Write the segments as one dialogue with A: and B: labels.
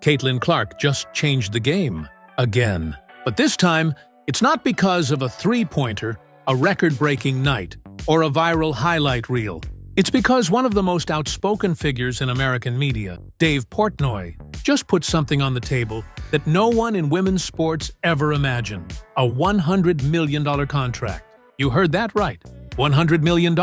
A: Caitlin Clark just changed the game again. But this time, it's not because of a three-pointer, a record-breaking night, or a viral highlight reel. It's because one of the most outspoken figures in American media, Dave Portnoy, just put something on the table that no one in women's sports ever imagined: a $100 million contract. You heard that right. $100 million.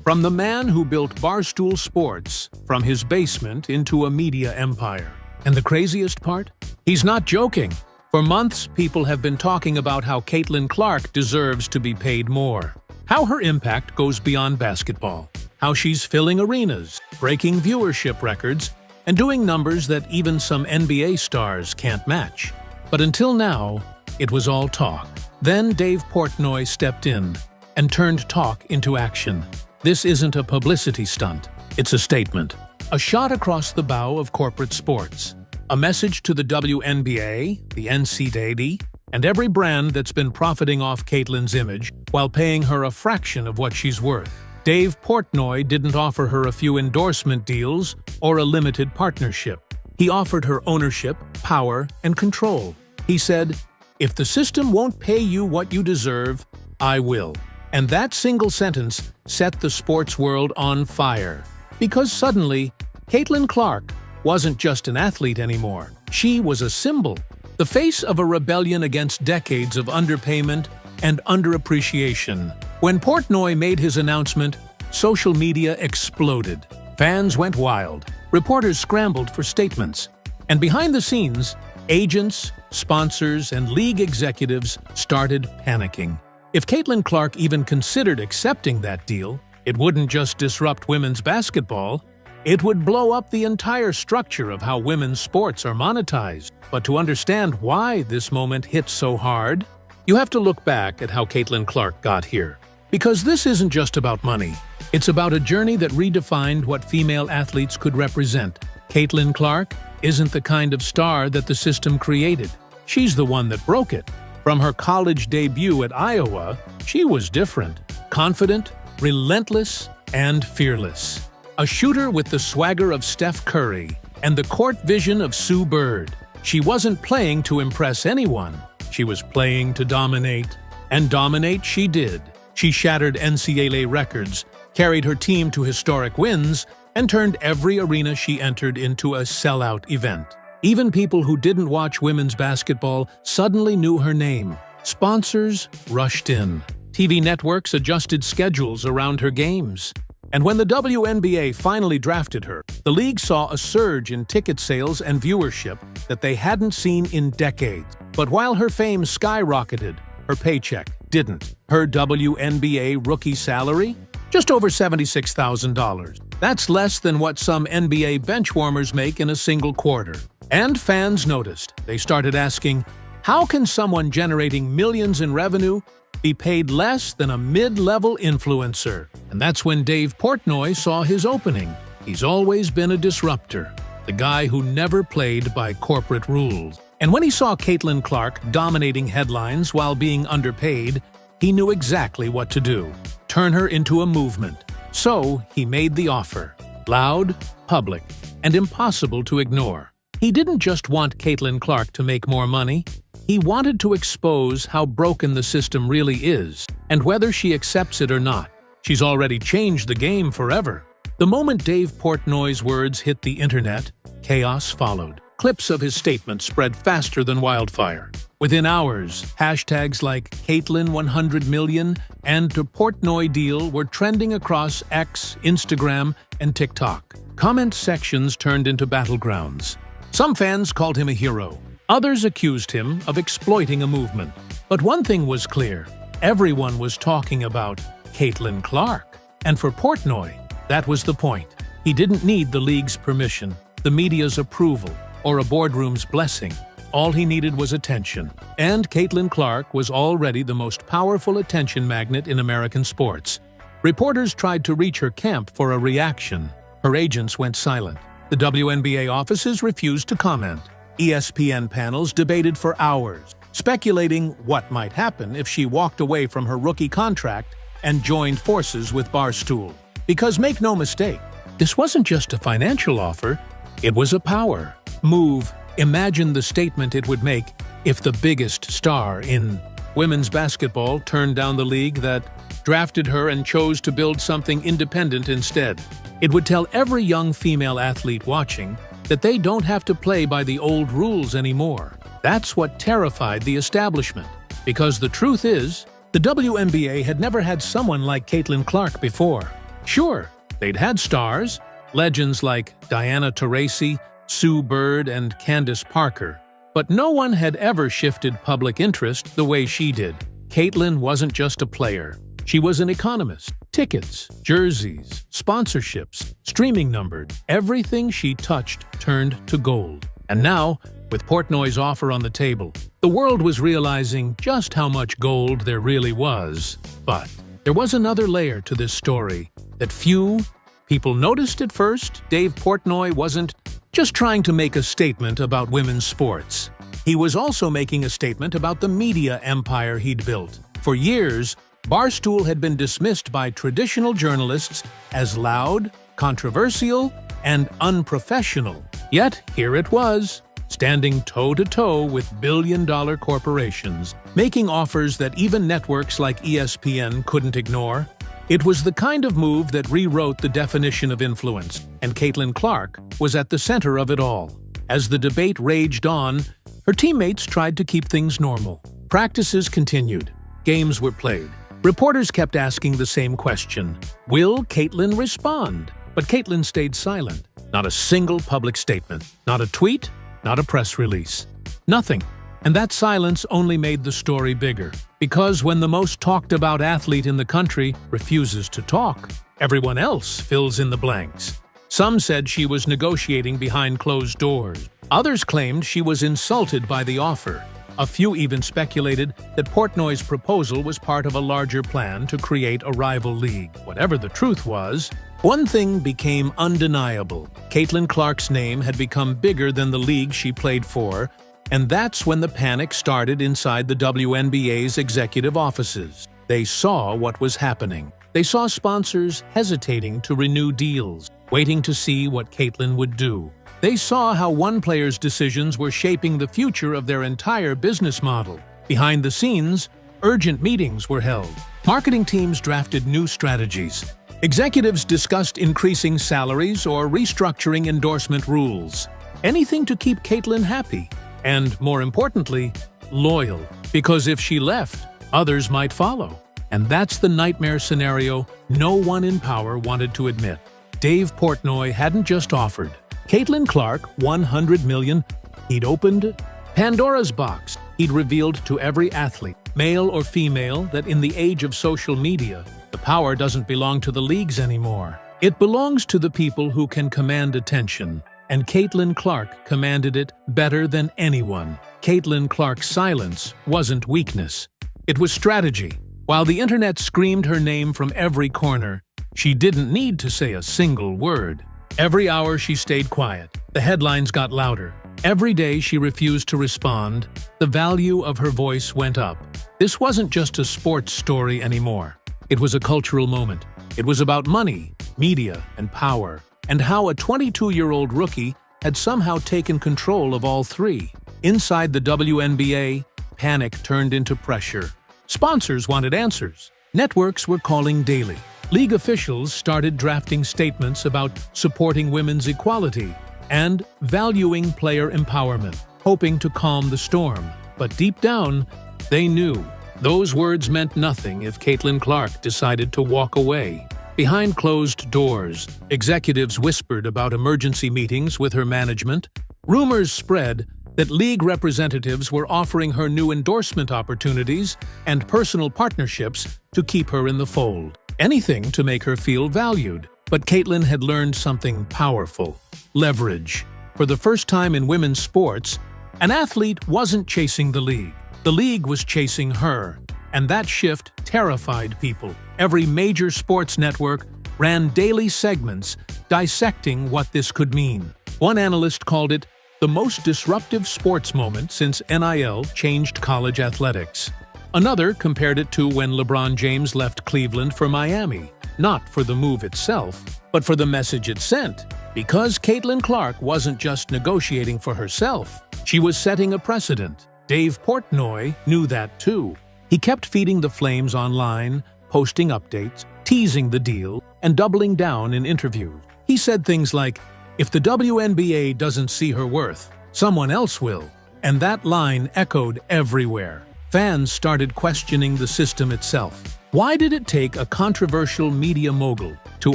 A: From the man who built Barstool Sports from his basement into a media empire. And the craziest part? He's not joking. For months, people have been talking about how Caitlin Clark deserves to be paid more. How her impact goes beyond basketball. How she's filling arenas, breaking viewership records, and doing numbers that even some NBA stars can't match. But until now, it was all talk. Then Dave Portnoy stepped in and turned talk into action. This isn't a publicity stunt. It's a statement. A shot across the bow of corporate sports. A message to the WNBA, the NCAA, and every brand that's been profiting off Caitlin's image while paying her a fraction of what she's worth. Dave Portnoy didn't offer her a few endorsement deals or a limited partnership. He offered her ownership, power, and control. He said, "If the system won't pay you what you deserve, I will." And that single sentence set the sports world on fire. Because suddenly, Caitlin Clark wasn't just an athlete anymore. She was a symbol, the face of a rebellion against decades of underpayment and underappreciation. When Portnoy made his announcement, social media exploded. Fans went wild. Reporters scrambled for statements. And behind the scenes, agents, sponsors, and league executives started panicking. If Caitlin Clark even considered accepting that deal, it wouldn't just disrupt women's basketball, it would blow up the entire structure of how women's sports are monetized. But to understand why this moment hit so hard, you have to look back at how Caitlin Clark got here. Because this isn't just about money. It's about a journey that redefined what female athletes could represent. Caitlin Clark isn't the kind of star that the system created. She's the one that broke it. From her college debut at Iowa, she was different. Confident, relentless, and fearless. A shooter with the swagger of Steph Curry and the court vision of Sue Bird. She wasn't playing to impress anyone. She was playing to dominate. And dominate she did. She shattered NCAA records, carried her team to historic wins, and turned every arena she entered into a sellout event. Even people who didn't watch women's basketball suddenly knew her name. Sponsors rushed in. TV networks adjusted schedules around her games. And when the WNBA finally drafted her, the league saw a surge in ticket sales and viewership that they hadn't seen in decades. But while her fame skyrocketed, her paycheck didn't. Her WNBA rookie salary? Just over $76,000. That's less than what some NBA benchwarmers make in a single quarter. And fans noticed. They started asking, how can someone generating millions in revenue be paid less than a mid-level influencer? And that's when Dave Portnoy saw his opening. He's always been a disruptor, the guy who never played by corporate rules. And when he saw Caitlin Clark dominating headlines while being underpaid, he knew exactly what to do. Turn her into a movement. So he made the offer. Loud, public, and impossible to ignore. He didn't just want Caitlin Clark to make more money. He wanted to expose how broken the system really is, and whether she accepts it or not. She's already changed the game forever. The moment Dave Portnoy's words hit the internet, chaos followed. Clips of his statement spread faster than wildfire. Within hours, hashtags like Caitlin100 and the Portnoy deal were trending across X, Instagram, and TikTok. Comment sections turned into battlegrounds. Some fans called him a hero. Others accused him of exploiting a movement. But one thing was clear. Everyone was talking about Caitlin Clark. And for Portnoy, that was the point. He didn't need the league's permission, the media's approval, or a boardroom's blessing. All he needed was attention. And Caitlin Clark was already the most powerful attention magnet in American sports. Reporters tried to reach her camp for a reaction. Her agents went silent. The WNBA offices refused to comment. ESPN panels debated for hours, speculating what might happen if she walked away from her rookie contract and joined forces with Barstool. Because make no mistake, this wasn't just a financial offer, it was a power move Imagine the statement it would make if the biggest star in women's basketball turned down the league that drafted her and chose to build something independent instead. It would tell every young female athlete watching that they don't have to play by the old rules anymore. That's what terrified the establishment, because the truth is, the WNBA had never had someone like Caitlin Clark before. Sure, they'd had stars, legends like Diana Taurasi, Sue Bird, and Candace Parker, but no one had ever shifted public interest the way she did. Caitlin wasn't just a player. She was an economist. Tickets, jerseys, sponsorships, streaming numbers, everything she touched turned to gold. And now, with Portnoy's offer on the table, the world was realizing just how much gold there really was. But there was another layer to this story that few people noticed at first. Dave Portnoy wasn't just trying to make a statement about women's sports. He was also making a statement about the media empire he'd built. For years, Barstool had been dismissed by traditional journalists as loud, controversial, and unprofessional. Yet here it was, standing toe-to-toe with billion-dollar corporations, making offers that even networks like ESPN couldn't ignore. It was the kind of move that rewrote the definition of influence, and Caitlin Clark was at the center of it all. As the debate raged on, her teammates tried to keep things normal. Practices continued. Games were played. Reporters kept asking the same question: will Caitlin respond? But Caitlin stayed silent. Not a single public statement. Not a tweet. Not a press release. Nothing. And that silence only made the story bigger. Because when the most talked about athlete in the country refuses to talk, everyone else fills in the blanks. Some said she was negotiating behind closed doors. Others claimed she was insulted by the offer. A few even speculated that Portnoy's proposal was part of a larger plan to create a rival league. Whatever the truth was, one thing became undeniable. Caitlin Clark's name had become bigger than the league she played for, and that's when the panic started inside the WNBA's executive offices. They saw what was happening. They saw sponsors hesitating to renew deals, waiting to see what Caitlin would do. They saw how one player's decisions were shaping the future of their entire business model. Behind the scenes, urgent meetings were held. Marketing teams drafted new strategies. Executives discussed increasing salaries or restructuring endorsement rules. Anything to keep Caitlin happy. And, more importantly, loyal. Because if she left, others might follow. And that's the nightmare scenario no one in power wanted to admit. Dave Portnoy hadn't just offered Caitlin Clark $100 million. He'd opened Pandora's box. He'd revealed to every athlete, male or female, that in the age of social media, the power doesn't belong to the leagues anymore. It belongs to the people who can command attention. And Caitlin Clark commanded it better than anyone. Caitlin Clark's silence wasn't weakness. It was strategy. While the internet screamed her name from every corner, she didn't need to say a single word. Every hour she stayed quiet. The headlines got louder. Every day she refused to respond. The value of her voice went up. This wasn't just a sports story anymore. It was a cultural moment. It was about money, media, and power, and how a 22-year-old rookie had somehow taken control of all three. Inside the WNBA, panic turned into pressure. Sponsors wanted answers. Networks were calling daily. League officials started drafting statements about supporting women's equality and valuing player empowerment, hoping to calm the storm. But deep down, they knew those words meant nothing if Caitlin Clark decided to walk away. Behind closed doors, executives whispered about emergency meetings with her management. Rumors spread that league representatives were offering her new endorsement opportunities and personal partnerships to keep her in the fold. Anything to make her feel valued. But Caitlin had learned something powerful: leverage. For the first time in women's sports, an athlete wasn't chasing the league. The league was chasing her. And that shift terrified people. Every major sports network ran daily segments dissecting what this could mean. One analyst called it the most disruptive sports moment since NIL changed college athletics. Another compared it to when LeBron James left Cleveland for Miami, not for the move itself, but for the message it sent. Because Caitlin Clark wasn't just negotiating for herself, She was setting a precedent. Dave Portnoy knew that too. He kept feeding the flames online, posting updates, teasing the deal, and doubling down in interviews. He said things like, "If the WNBA doesn't see her worth, someone else will." And that line echoed everywhere. Fans started questioning the system itself. Why did it take a controversial media mogul to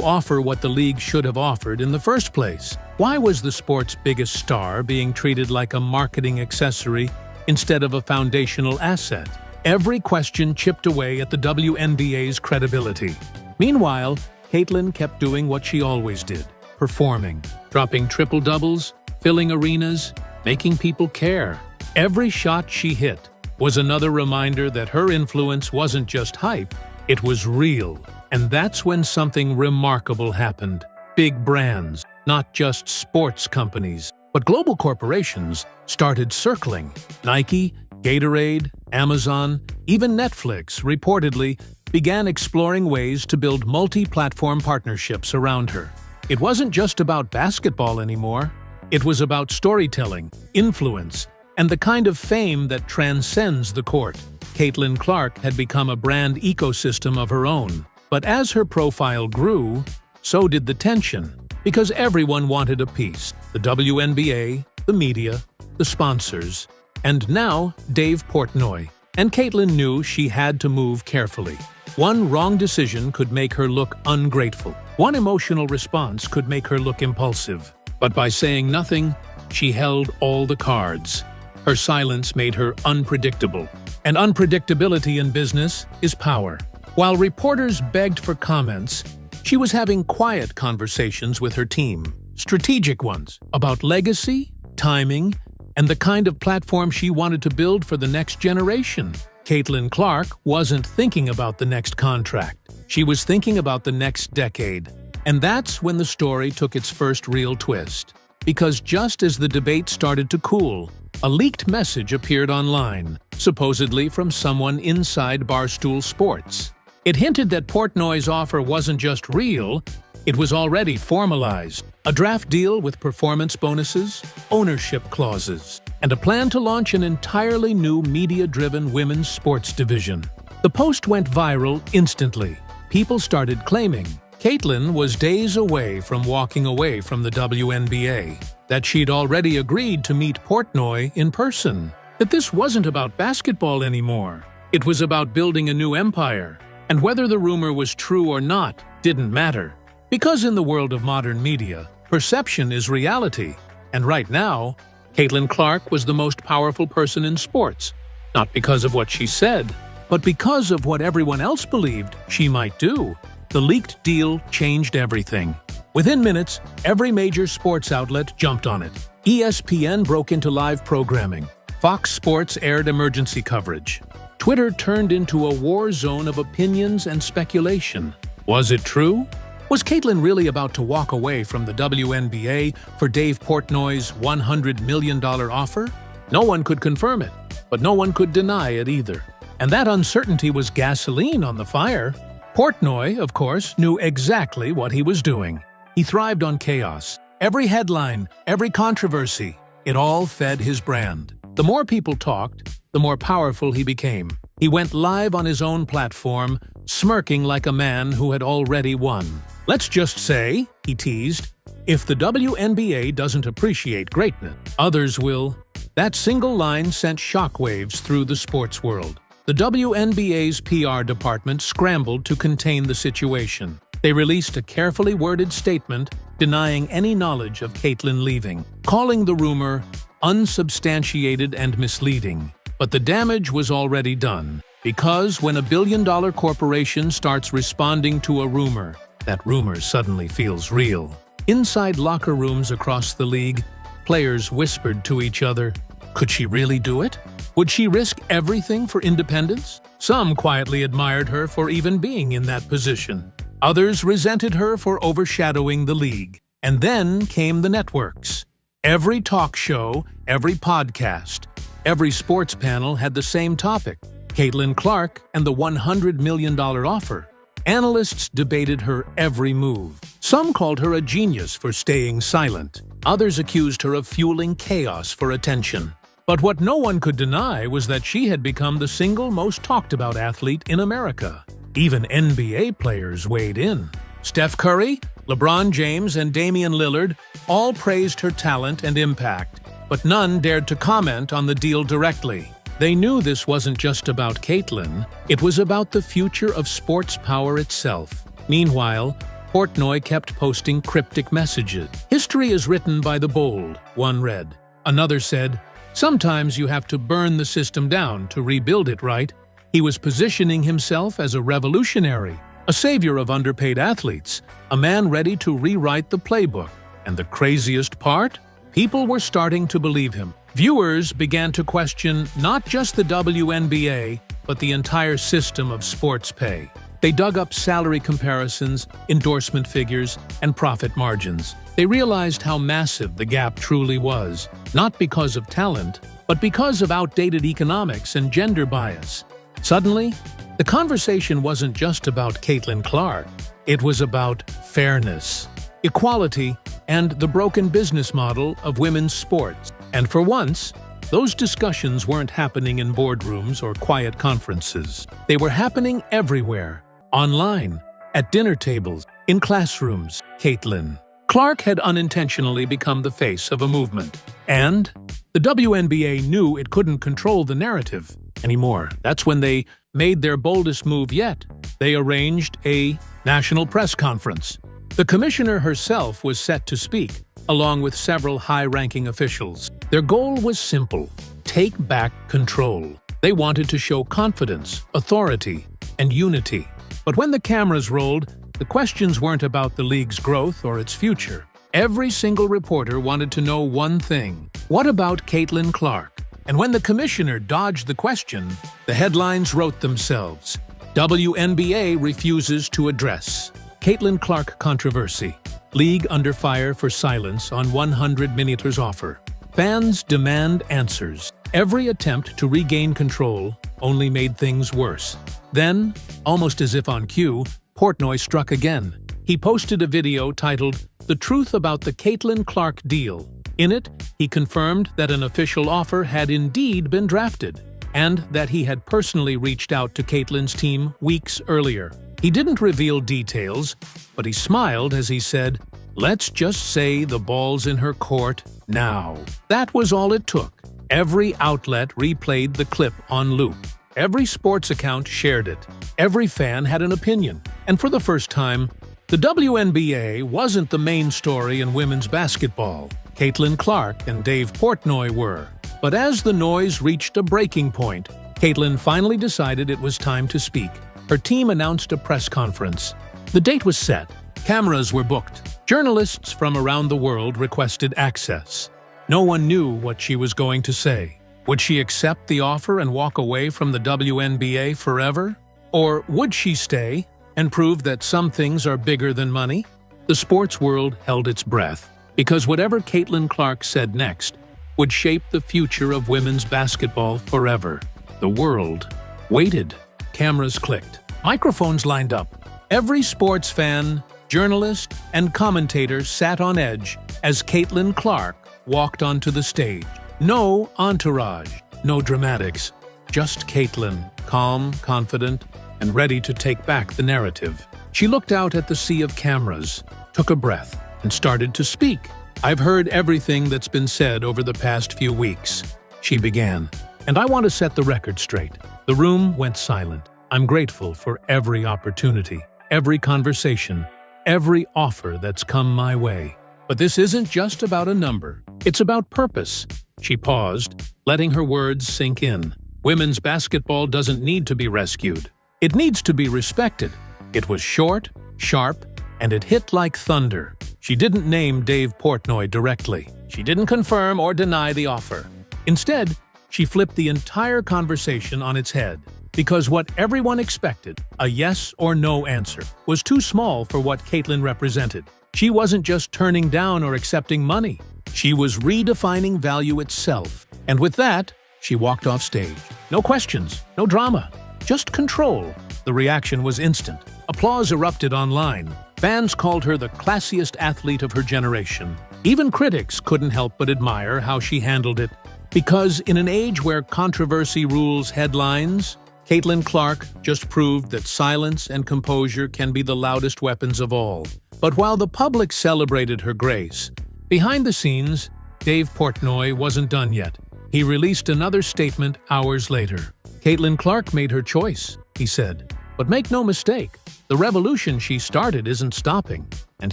A: offer what the league should have offered in the first place? Why was the sport's biggest star being treated like a marketing accessory instead of a foundational asset? Every question chipped away at the WNBA's credibility. Meanwhile, Caitlin kept doing what she always did, performing, dropping triple-doubles, filling arenas, making people care. Every shot she hit was another reminder that her influence wasn't just hype, it was real. And that's when something remarkable happened. Big brands, not just sports companies, but global corporations, started circling. Nike, Gatorade, Amazon, even Netflix, reportedly, began exploring ways to build multi-platform partnerships around her. It wasn't just about basketball anymore. It was about storytelling, influence, and the kind of fame that transcends the court. Caitlin Clark had become a brand ecosystem of her own. But as her profile grew, so did the tension, because everyone wanted a piece. The WNBA, the media, the sponsors, and now Dave Portnoy. And Caitlin knew she had to move carefully. One wrong decision could make her look ungrateful. One emotional response could make her look impulsive. But by saying nothing, she held all the cards. Her silence made her unpredictable. And unpredictability in business is power. While reporters begged for comments, she was having quiet conversations with her team, strategic ones, about legacy, timing, and the kind of platform she wanted to build for the next generation. Caitlin Clark wasn't thinking about the next contract. She was thinking about the next decade. And that's when the story took its first real twist. Because just as the debate started to cool, a leaked message appeared online, supposedly from someone inside Barstool Sports. It hinted that Portnoy's offer wasn't just real, it was already formalized. A draft deal with performance bonuses, ownership clauses, and a plan to launch an entirely new media-driven women's sports division. The post went viral instantly. People started claiming Caitlin was days away from walking away from the WNBA, that she'd already agreed to meet Portnoy in person, that this wasn't about basketball anymore. It was about building a new empire, and whether the rumor was true or not didn't matter. Because in the world of modern media, perception is reality, and right now, Caitlin Clark was the most powerful person in sports, not because of what she said, but because of what everyone else believed she might do. The leaked deal changed everything. Within minutes, every major sports outlet jumped on it. ESPN broke into live programming. Fox Sports aired emergency coverage. Twitter turned into a war zone of opinions and speculation. Was it true? Was Caitlin really about to walk away from the WNBA for Dave Portnoy's $100 million offer? No one could confirm it, but no one could deny it either. And that uncertainty was gasoline on the fire. Portnoy, of course, knew exactly what he was doing. He thrived on chaos. Every headline, every controversy, it all fed his brand. The more people talked, the more powerful he became. He went live on his own platform, smirking like a man who had already won. Let's just say, he teased, if the WNBA doesn't appreciate greatness, others will. That single line sent shockwaves through the sports world. The WNBA's PR department scrambled to contain the situation. They released a carefully worded statement denying any knowledge of Caitlin leaving, calling the rumor unsubstantiated and misleading. But the damage was already done, because when a billion-dollar corporation starts responding to a rumor, that rumor suddenly feels real. Inside locker rooms across the league, players whispered to each other, could she really do it? Would she risk everything for independence? Some quietly admired her for even being in that position. Others resented her for overshadowing the league. And then came the networks. Every talk show, every podcast, every sports panel had the same topic, Caitlin Clark and the $100 million offer. Analysts debated her every move. Some called her a genius for staying silent. Others accused her of fueling chaos for attention. But what no one could deny was that she had become the single most talked about athlete in America. Even NBA players weighed in. Steph Curry, LeBron James, and Damian Lillard all praised her talent and impact, but none dared to comment on the deal directly. They knew this wasn't just about Caitlin, it was about the future of sports power itself. Meanwhile, Portnoy kept posting cryptic messages. "History is written by the bold," one read. Another said, "Sometimes you have to burn the system down to rebuild it, right?" He was positioning himself as a revolutionary, a savior of underpaid athletes, a man ready to rewrite the playbook. And the craziest part? People were starting to believe him. Viewers began to question not just the WNBA, but the entire system of sports pay. They dug up salary comparisons, endorsement figures, and profit margins. They realized how massive the gap truly was, not because of talent, but because of outdated economics and gender bias. Suddenly, the conversation wasn't just about Caitlin Clark. It was about fairness, equality, and the broken business model of women's sports. And for once, those discussions weren't happening in boardrooms or quiet conferences. They were happening everywhere. Online, at dinner tables, in classrooms. Caitlin Clark had unintentionally become the face of a movement. And the WNBA knew it couldn't control the narrative anymore. That's when they made their boldest move yet. They arranged a national press conference. The commissioner herself was set to speak, along with several high-ranking officials. Their goal was simple: take back control. They wanted to show confidence, authority, and unity. But when the cameras rolled, the questions weren't about the league's growth or its future. Every single reporter wanted to know one thing: what about Caitlin Clark? And when the commissioner dodged the question, the headlines wrote themselves. WNBA refuses to address Caitlin Clark controversy. League under fire for silence on 100 Minute's offer. Fans demand answers. Every attempt to regain control only made things worse. Then, almost as if on cue, Portnoy struck again. He posted a video titled "The Truth About the Caitlin Clark Deal." In it, he confirmed that an official offer had indeed been drafted, and that he had personally reached out to Caitlin's team weeks earlier. He didn't reveal details, but he smiled as he said, "Let's just say the ball's in her court now." That was all it took. Every outlet replayed the clip on loop. Every sports account shared it. Every fan had an opinion. And for the first time, the WNBA wasn't the main story in women's basketball. Caitlin Clark and Dave Portnoy were. But as the noise reached a breaking point, Caitlin finally decided it was time to speak. Her team announced a press conference. The date was set. Cameras were booked. Journalists from around the world requested access. No one knew what she was going to say. Would she accept the offer and walk away from the WNBA forever? Or would she stay and prove that some things are bigger than money? The sports world held its breath, because whatever Caitlin Clark said next would shape the future of women's basketball forever. The world waited. Cameras clicked. Microphones lined up. Every sports fan, journalist, and commentator sat on edge as Caitlin Clark walked onto the stage. No entourage, no dramatics, just Caitlin, calm, confident, and ready to take back the narrative. She looked out at the sea of cameras, took a breath, and started to speak. "I've heard everything that's been said over the past few weeks," she began, "and I want to set the record straight." The room went silent. "I'm grateful for every opportunity, every conversation, every offer that's come my way. But this isn't just about a number. It's about purpose." She paused, letting her words sink in. Women's basketball doesn't need to be rescued. It needs to be respected. It was short, sharp, and it hit like thunder. She didn't name Dave Portnoy directly. She didn't confirm or deny the offer. Instead, she flipped the entire conversation on its head. Because what everyone expected, a yes or no answer, was too small for what Caitlin represented. She wasn't just turning down or accepting money. She was redefining value itself. And with that, she walked off stage. No questions, no drama, just control. The reaction was instant. Applause erupted online. Fans called her the classiest athlete of her generation. Even critics couldn't help but admire how she handled it. Because in an age where controversy rules headlines, Caitlin Clark just proved that silence and composure can be the loudest weapons of all. But while the public celebrated her grace, behind the scenes, Dave Portnoy wasn't done yet. He released another statement hours later. Caitlin Clark made her choice, he said. But make no mistake, the revolution she started isn't stopping. And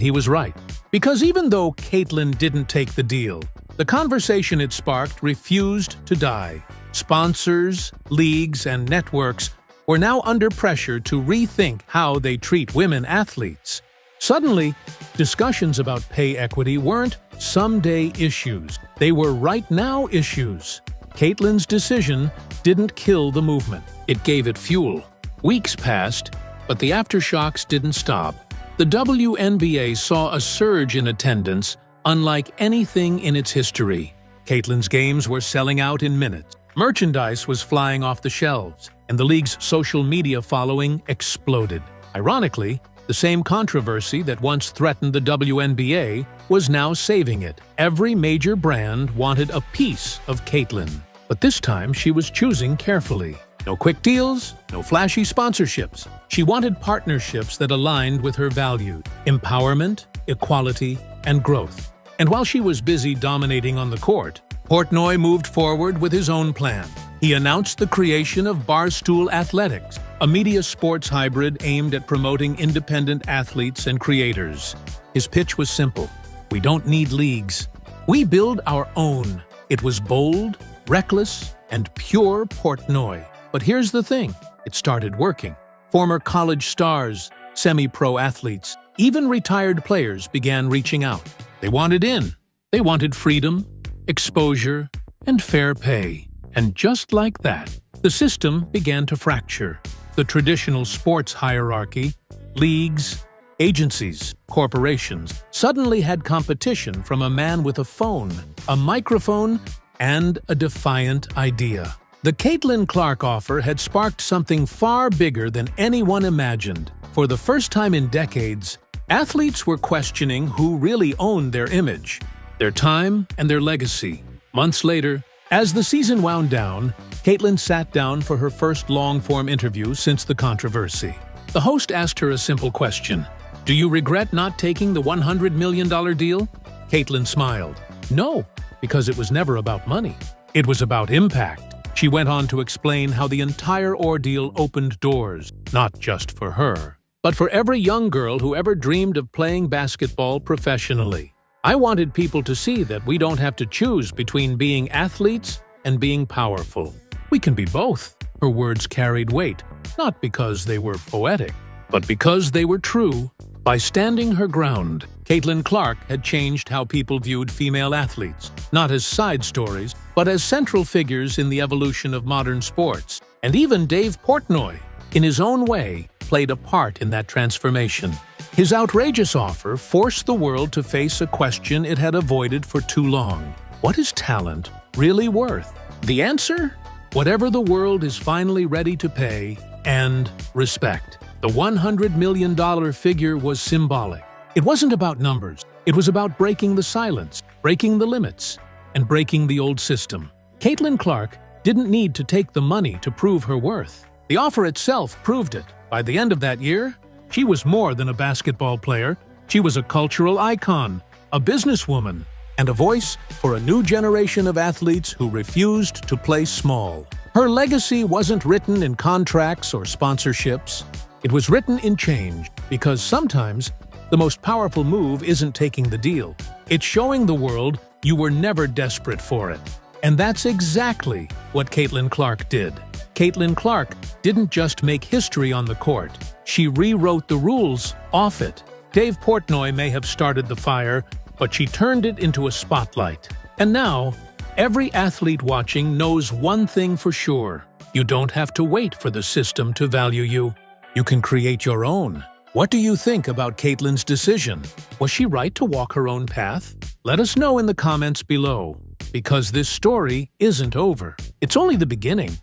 A: he was right. Because even though Caitlin didn't take the deal, the conversation it sparked refused to die. Sponsors, leagues, and networks were now under pressure to rethink how they treat women athletes. Suddenly, discussions about pay equity weren't someday issues. They were right-now issues. Caitlin's decision didn't kill the movement. It gave it fuel. Weeks passed, but the aftershocks didn't stop. The WNBA saw a surge in attendance unlike anything in its history. Caitlin's games were selling out in minutes. Merchandise was flying off the shelves, and the league's social media following exploded. Ironically, the same controversy that once threatened the WNBA was now saving it. Every major brand wanted a piece of Caitlin. But this time she was choosing carefully. No quick deals, no flashy sponsorships. She wanted partnerships that aligned with her values: empowerment, equality, and growth. And while she was busy dominating on the court, Portnoy moved forward with his own plan. He announced the creation of Barstool Athletics, a media sports hybrid aimed at promoting independent athletes and creators. His pitch was simple: we don't need leagues. We build our own. It was bold, reckless, and pure Portnoy. But here's the thing, it started working. Former college stars, semi-pro athletes, even retired players began reaching out. They wanted in. They wanted freedom, exposure, and fair pay. And just like that, the system began to fracture. The traditional sports hierarchy, leagues, agencies, corporations, suddenly had competition from a man with a phone, a microphone, and a defiant idea. The Caitlin Clark offer had sparked something far bigger than anyone imagined. For the first time in decades, athletes were questioning who really owned their image, their time, and their legacy. Months later, as the season wound down, Caitlin sat down for her first long-form interview since the controversy. The host asked her a simple question: "Do you regret not taking the $100 million deal?" Caitlin smiled. No, because it was never about money. It was about impact. She went on to explain how the entire ordeal opened doors, not just for her, but for every young girl who ever dreamed of playing basketball professionally. "I wanted people to see that we don't have to choose between being athletes and being powerful. We can be both." Her words carried weight, not because they were poetic, but because they were true. By standing her ground, Caitlin Clark had changed how people viewed female athletes, not as side stories, but as central figures in the evolution of modern sports. And even Dave Portnoy, in his own way, played a part in that transformation. His outrageous offer forced the world to face a question it had avoided for too long. What is talent really worth? The answer? Whatever the world is finally ready to pay, and respect. The $100 million figure was symbolic. It wasn't about numbers. It was about breaking the silence, breaking the limits, and breaking the old system. Caitlin Clark didn't need to take the money to prove her worth. The offer itself proved it. By the end of that year, she was more than a basketball player. She was a cultural icon, a businesswoman, and a voice for a new generation of athletes who refused to play small. Her legacy wasn't written in contracts or sponsorships. It was written in change, because sometimes the most powerful move isn't taking the deal. It's showing the world you were never desperate for it. And that's exactly what Caitlin Clark did. Caitlin Clark didn't just make history on the court. She rewrote the rules off it. Dave Portnoy may have started the fire, but she turned it into a spotlight. And now, every athlete watching knows one thing for sure: you don't have to wait for the system to value you. You can create your own. What do you think about Caitlin's decision? Was she right to walk her own path? Let us know in the comments below, because this story isn't over. It's only the beginning.